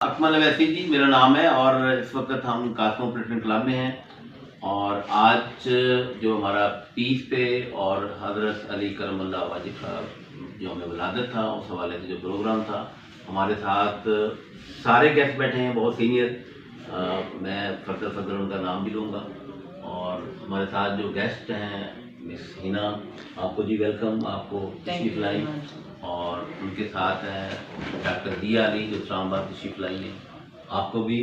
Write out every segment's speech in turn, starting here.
اکمل اویسی جی میرا نام ہے اور اس وقت ہم کاسموپولیٹن کلب میں ہیں اور آج جو ہمارا پیس پہ اور حضرت علی کرم اللہ واجب کا جو ہمیں ولادت تھا اس حوالے سے جو پروگرام تھا ہمارے ساتھ سارے گیسٹ بیٹھے ہیں بہت سینئر. میں فردر ان کا نام بھی لوں گا اور ہمارے ساتھ جو گیسٹ ہیں مس ہینا آپ کو جی ویلکم, آپ کو تشریف لائی, اور ان کے ساتھ ہیں ڈاکٹر دیا علی جو اسلام آباد تشریف لائی ہیں, آپ کو بھی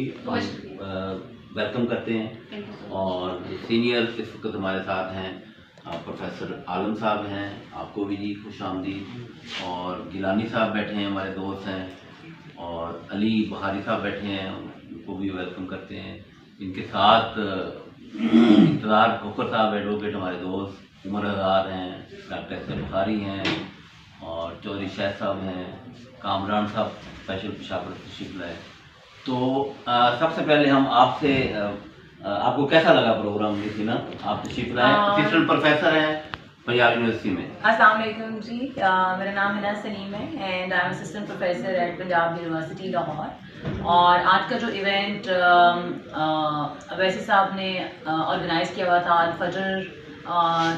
ویلکم کرتے ہیں. اور سینئر اس وقت ہمارے ساتھ ہیں پروفیسر عالم صاحب ہیں, آپ کو بھی جی خوش آمدید. اور گیلانی صاحب بیٹھے ہیں ہمارے دوست ہیں, اور علی بخاری صاحب بیٹھے ہیں ان کو بھی ویلکم کرتے ہیں. ان کے ساتھ انتظار کھوکر صاحب ایڈوکیٹ ہمارے دوست, عمر ہزار ہیں, ڈاکٹر احسن بخاری ہیں, اور چودھری شاہد صاحب ہیں, کامران صاحب اسپیشل پشاور تشریف لائے. تو سب سے پہلے ہم آپ سے آپ کو کیسا لگا پروگرام میں نا, آپ تشریف لائے, اسسٹنٹ پروفیسر ہیں پنجاب یونیورسٹی میں. السلام علیکم جی, میرا نام ہنا سلیم ہے and I am assistant professor at Punjab university Lahore. اور آج کا جو ایونٹ اویسی صاحب نے آرگنائز کیا ہوا تھا الفجر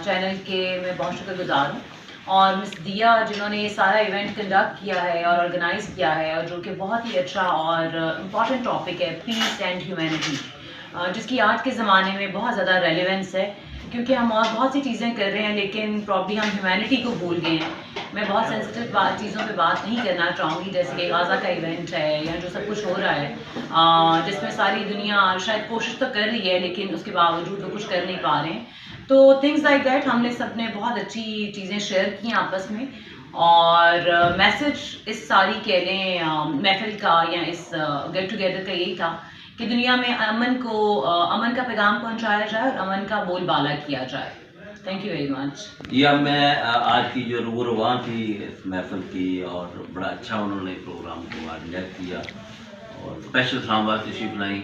چینل کے, میں بہت شکر گزار ہوں. اور مس دیا جنہوں نے یہ سارا ایونٹ کنڈکٹ کیا ہے اور آرگنائز کیا ہے, اور جو کہ بہت ہی اچھا اور امپورٹنٹ ٹاپک ہے پیس اینڈ ہیومینٹی, جس کی آج کے زمانے میں بہت زیادہ ریلیونس ہے, کیونکہ ہم اور بہت سی چیزیں کر رہے ہیں لیکن پرابلی ہم ہیومینٹی کو بھول گئے ہیں. میں بہت سینسٹیو چیزوں پہ بات نہیں کرنا چاہوں گی, جیسے کہ غازہ کا ایونٹ ہے یا جو سب کچھ ہو رہا ہے, جس میں ساری دنیا شاید کوشش تو کر رہی ہے لیکن اس کے باوجود وہ کچھ کر نہیں پا رہے ہیں. تو تھنگز لائک دیٹ ہم نے سب نے بہت اچھی چیزیں شیئر کی ہیں آپس میں. اور میسج اس ساری کہہ لیں محفل کا یا اس گیٹ ٹوگیدر کا یہی تھا کہ دنیا میں امن کا پیغام پہنچایا جائے اور امن کا بول بالا کیا جائے. Thank you very much. جی اب میں آج کی جو روح رواں تھی اس محفل کی, اور بڑا اچھا انہوں نے پروگرام کو آرگنائز کیا اور اسپیشل اسلام آباد تشریف لائی.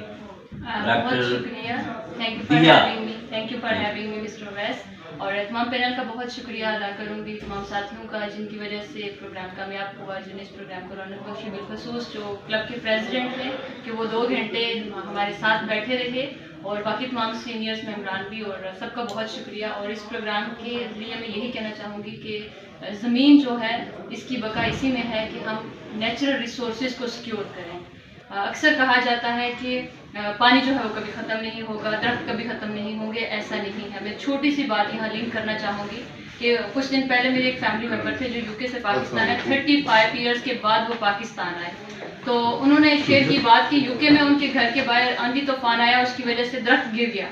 بہت شکریہ, thank you for having me mister Awais. اور تمام پینل کا بہت شکریہ ادا کروں گی تمام ساتھیوں کا جن کی وجہ سے پروگرام کامیاب ہوا, جن نے اس پروگرام کو رونق بخشی, بالخصوص جو کلب کے پریزیڈنٹ ہیں کہ وہ 2 گھنٹے ہمارے ساتھ بیٹھے رہے, اور باقی تمام سینئرس ممبران بھی, اور سب کا بہت شکریہ. اور اس پروگرام کے ذریعے میں یہی کہنا چاہوں گی کہ زمین جو ہے اس کی بقا اسی میں ہے کہ ہم نیچرل ریسورسز کو سیکیور کریں. اکثر کہا جاتا ہے کہ پانی جو ہے وہ کبھی ختم نہیں ہوگا, درخت کبھی ختم نہیں ہوں گے, ایسا نہیں ہے. میں چھوٹی سی بات یہاں لنک کرنا چاہوں گی کہ کچھ دن پہلے میرے ایک فیملی ممبر تھے جو یو کے سے پاکستان ہے, 35 ایئرس کے بعد وہ پاکستان آئے. تو انہوں نے شیئر کی بات کہ یو کے میں ان کے گھر کے باہر آندھی طوفان آیا, اس کی وجہ سے درخت گر گیا,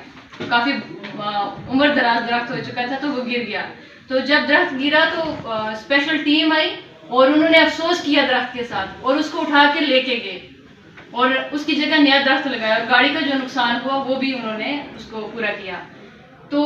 کافی عمر دراز درخت ہو چکا تھا تو وہ گر گیا. تو جب درخت گرا تو اسپیشل ٹیم آئی اور انہوں نے افسوس کیا درخت کے ساتھ, اور اس کو اٹھا کے لے کے گئے اور اس کی جگہ نیا درخت لگایا, اور گاڑی کا جو نقصان ہوا وہ بھی انہوں نے اس کو پورا کیا. تو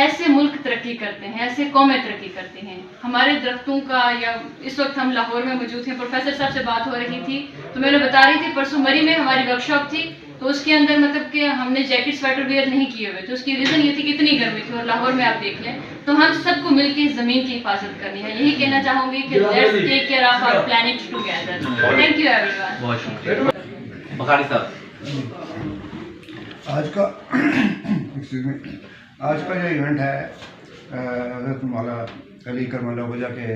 ایسے ملک ترقی کرتے ہیں, ایسے قومیں ترقی کرتے ہیں. ہمارے درختوں کا, یا اس وقت ہم لاہور میں موجود ہیں, پروفیسر صاحب سے بات ہو رہی تھی تو میں نے بتا رہی تھی پرسوں مری میں ہماری ورک شاپ تھی, تو اس کے اندر مطلب کہ ہم نے جیکٹ سویٹر ویئر نہیں کیے ہوئے تھے. اس کی ریزن یہ تھی کہ اتنی گرمی تھی, اور لاہور میں آپ دیکھ لیں. تو ہم سب کو مل کے زمین کی حفاظت کرنی ہے. یہی کہنا چاہوں گی کہ let's take care of our plant together. Thank you everyone. بہت شکریہ. بخاری صاحب, آج کا جو ایونٹ ہے حضرت مولا علی کرم اللہ وجہ کے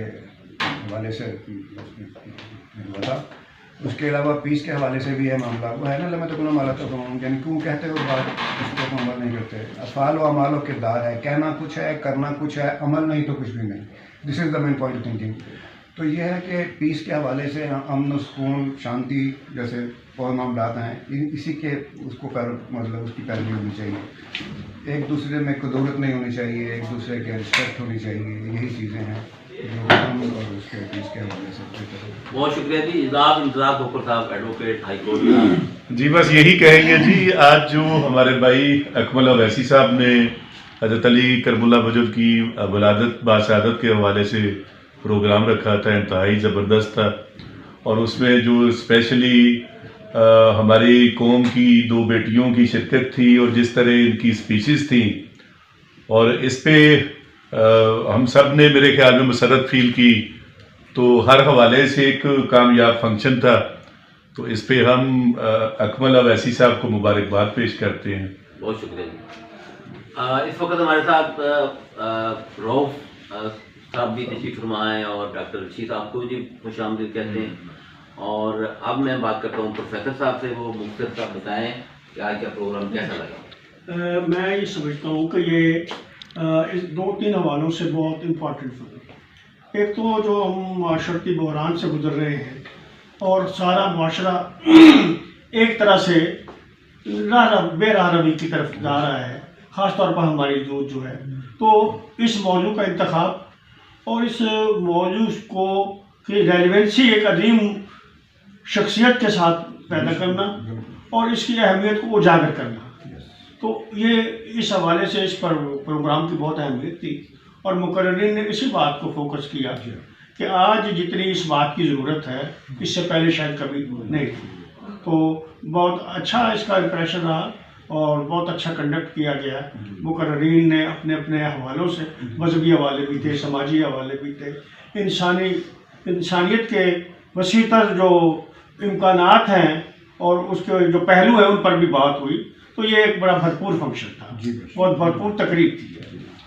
حوالے سے ہوا تھا. اس کے علاوہ پیس کے حوالے سے بھی ہے معاملہ. وہ ہے نا لمحہ تکون مالا تکون, یعنی کیوں کہتے ہو بات اس کو عمل نہیں کرتے. افعال و اعمال و کردار ہے, کہنا کچھ ہے, کرنا کچھ ہے, عمل نہیں تو کچھ بھی نہیں. دس از دا مین پوائنٹ تھنکنگ. تو یہ ہے کہ پیس کے حوالے سے امن و سکون, شانتی جیسے اور معاملات ہیں, اسی کے اس کو مطلب اس کی پیروی ہونی چاہیے. ایک دوسرے میں قدورت نہیں ہونی چاہیے, ایک دوسرے کے رسپیکٹ ہونی چاہیے. یہی چیزیں ہیں جو ہم اور اس کے پیس کے حوالے سے. بہت شکریہ جی. انتظار کھوکر صاحب ایڈوکیٹ ہائی کورٹ. جی بس یہی کہیں گے جی, آج جو ہمارے بھائی اکمل اویسی صاحب نے حضرت علی کرم اللہ وجہ کی ولادت باسعادت کے حوالے سے پروگرام رکھا تھا, انتہائی زبردست تھا. اور اس میں جو اسپیشلی ہماری قوم کی 2 بیٹیوں کی شرکت تھی, اور جس طرح ان کی اسپیچز تھیں, اور اس پہ ہم سب نے میرے خیال میں مسرت فیل کی. تو ہر حوالے سے ایک کامیاب فنکشن تھا. تو اس پہ ہم اکمل اویسی صاحب کو مبارکباد پیش کرتے ہیں. بہت شکریہ جی. اس وقت ہمارے ساتھ روف صاحب بھی تشریف فرما ہیں اور ڈاکٹر رشید صاحب کو بھی خوش آمدید کہتے ہیں. اور اب میں بات کرتا ہوں پروفیسر صاحب سے. وہ مختصر صاحب بتائیں کہ آج کا پروگرام کیسا لگا. میں یہ سمجھتا ہوں کہ یہ اس 2-3 حوالوں سے بہت امپورٹنٹ ہے. ایک تو جو ہم معاشرتی بحران سے گزر رہے ہیں اور سارا معاشرہ ایک طرح سے بے راہ روی کی طرف جا رہا ہے، خاص طور پر ہماری یوتھ جو ہے. تو اس موضوع کا انتخاب اور اس موضوع کو کی ریلیونسی ایک عظیم شخصیت کے ساتھ پیدا کرنا اور اس کی اہمیت کو اجاگر کرنا، تو یہ اس حوالے سے اس پر پروگرام کی بہت اہمیت تھی. اور مقررین نے اسی بات کو فوکس کیا کہ آج جتنی اس بات کی ضرورت ہے اس سے پہلے شاید کبھی نہیں تھی. تو بہت اچھا اس کا امپریشن رہا اور بہت اچھا کنڈکٹ کیا گیا. مقررین نے اپنے اپنے حوالوں سے، مذہبی حوالے بھی تھے، سماجی حوالے بھی تھے، انسانیت کے وسیع تر جو امکانات ہیں اور اس کے جو پہلو ہیں ان پر بھی بات ہوئی. تو یہ ایک بڑا بھرپور فنکشن تھا، بہت بھرپور تقریب تھی.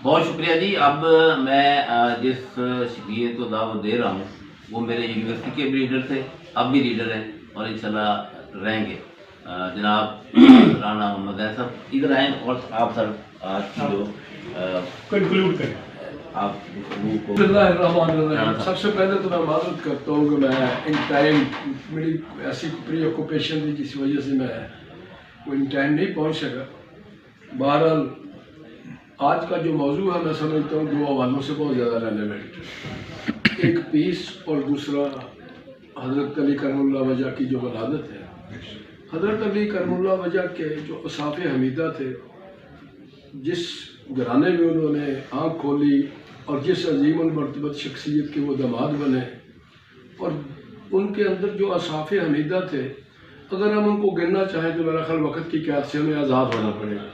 بہت شکریہ جی. اب میں جس شخصیت کو دعوت دے رہا ہوں وہ میرے یونیورسٹی کے بھی لیڈر تھے، اب بھی لیڈر ہیں اور انشاءاللہ رہیں گے. جناب رانا محمد صاحب ادھر آئیں اور آپ سر آج کی جو کنکلوڈ کریں. آپ بسم اللہ الرحمن الرحیم. سب سے پہلے تو میں معذرت کرتا ہوں کہ میں ان ٹائم میری ایسی پری آکوپیشن تھی جس وجہ سے میں ان ٹائم نہیں پہنچ سکا. بہرحال آج کا جو موضوع ہے میں سمجھتا ہوں 2 حوالوں سے بہت زیادہ ریلیونٹ. ایک پیس اور دوسرا حضرت علی کرم اللہ وجہ کی جو ولادت ہے. حضرت علی کرم اللہ وجہ کے جو اصحاب حمیدہ تھے، جس گھرانے میں انہوں نے آنکھ کھولی اور جس عظیم المرتبت شخصیت کے وہ داماد بنے، اور ان کے اندر جو اصحاب حمیدہ تھے، اگر ہم ان کو گننا چاہیں تو میرا خیال وقت کی قیادت سے ہمیں آزاد ہونا پڑے گا.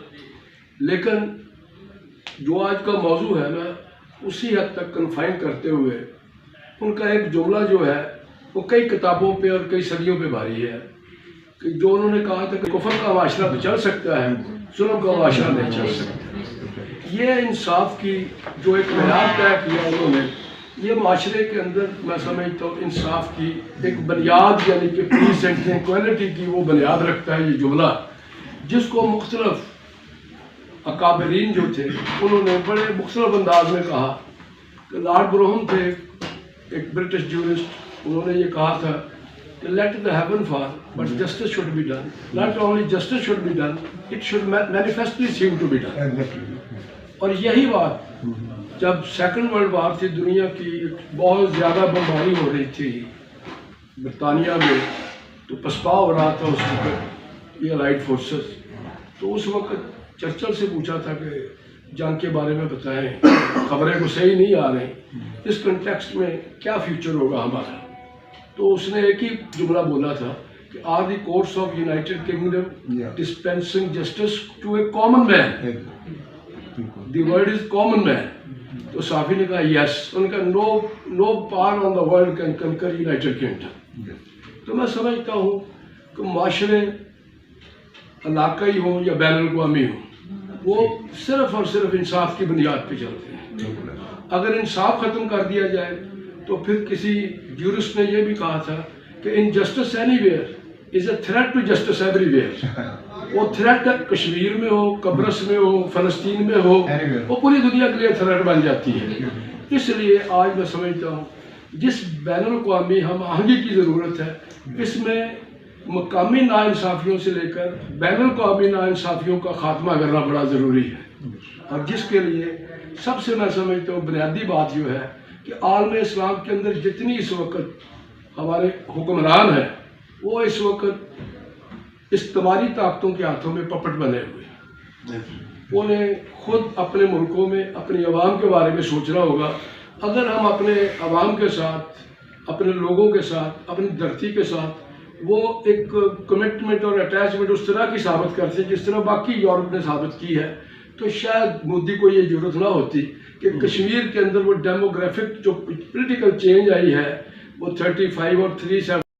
لیکن جو آج کا موضوع ہے میں اسی حد تک کنفائن کرتے ہوئے ان کا ایک جملہ جو ہے وہ کئی کتابوں پہ اور کئی صدیوں پہ بھاری ہے کہ جو انہوں نے کہا تھا کہ کفر کا معاشرہ تو چل سکتا ہے، ظلم کا معاشرہ نہیں چل سکتا. یہ انصاف کی جو ایک معیار طے کیا انہوں نے، یہ معاشرے کے اندر میں سمجھتا ہوں انصاف کی ایک بنیاد، یعنی کہ پیس اینڈ ٹرینکوئلٹی کی وہ بنیاد رکھتا ہے یہ جملہ، جس کو مختلف اکابرین جو تھے انہوں نے بڑے مختلف انداز میں کہا. کہ لارڈ بروہم تھے ایک برٹش جورسٹ، انہوں نے یہ کہا تھا کہ let the heaven fall but justice should be done. Not only justice should be done, it should manifestly seem to be done. اور یہی بات جب سیکنڈ ورلڈ وار تھی، دنیا کی بہت زیادہ بمباری ہو رہی تھی برطانیہ میں، تو پسپا ہو رہا تھا اس وقت یہ الائڈ فورسز. تو اس وقت چرچل سے پوچھا تھا کہ جنگ کے بارے میں بتائیں، خبریں کو صحیح نہیں آ رہی، اس کنٹیکسٹ میں کیا فیوچر ہوگا ہمارا. تو اس نے ایک ہی جملہ بولا تھا کہ are the courts of United Kingdom dispensing justice to a common man, the word is common man. تو صحافی نے کہا یس. ان کا no power on the world can conquer United Kingdom. تو میں سمجھتا ہوں کہ معاشرے علاقائی ہوں یا بین الاقوامی ہوں، وہ صرف اور صرف انصاف کی بنیاد پہ چلتے ہیں. اگر انصاف ختم کر دیا جائے تو پھر کسی جورسٹ نے یہ بھی کہا تھا کہ injustice anywhere is a threat to justice everywhere. وہ تھریٹ کشمیر میں ہو، قبرص میں ہو، فلسطین میں ہو، وہ پوری دنیا کے لیے تھریٹ بن جاتی ہے. اس لیے آج میں سمجھتا ہوں جس بین الاقوامی ہم آہنگی کی ضرورت ہے، اس میں مقامی ناانصافیوں سے لے کر بین الاقوامی ناانصافیوں کا خاتمہ کرنا بڑا ضروری ہے. اور جس کے لیے سب سے میں سمجھتا ہوں بنیادی بات جو ہے کہ عالم اسلام کے اندر جتنی اس وقت ہمارے حکمران ہیں، وہ اس وقت استعماری طاقتوں کے ہاتھوں میں پپٹ بنے ہوئے. انہیں خود اپنے ملکوں میں اپنی عوام کے بارے میں سوچنا ہوگا. اگر ہم اپنے عوام کے ساتھ، اپنے لوگوں کے ساتھ، اپنی دھرتی کے ساتھ وہ ایک کمٹمنٹ اور اٹیچمنٹ اس طرح کی ثابت کرتے جس طرح باقی یورپ نے ثابت کی ہے، تو شاید مودی کو یہ ضرورت نہ ہوتی کہ کشمیر کے اندر وہ ڈیموگرافک جو پولیٹیکل چینج آئی ہے وہ 35 اور 37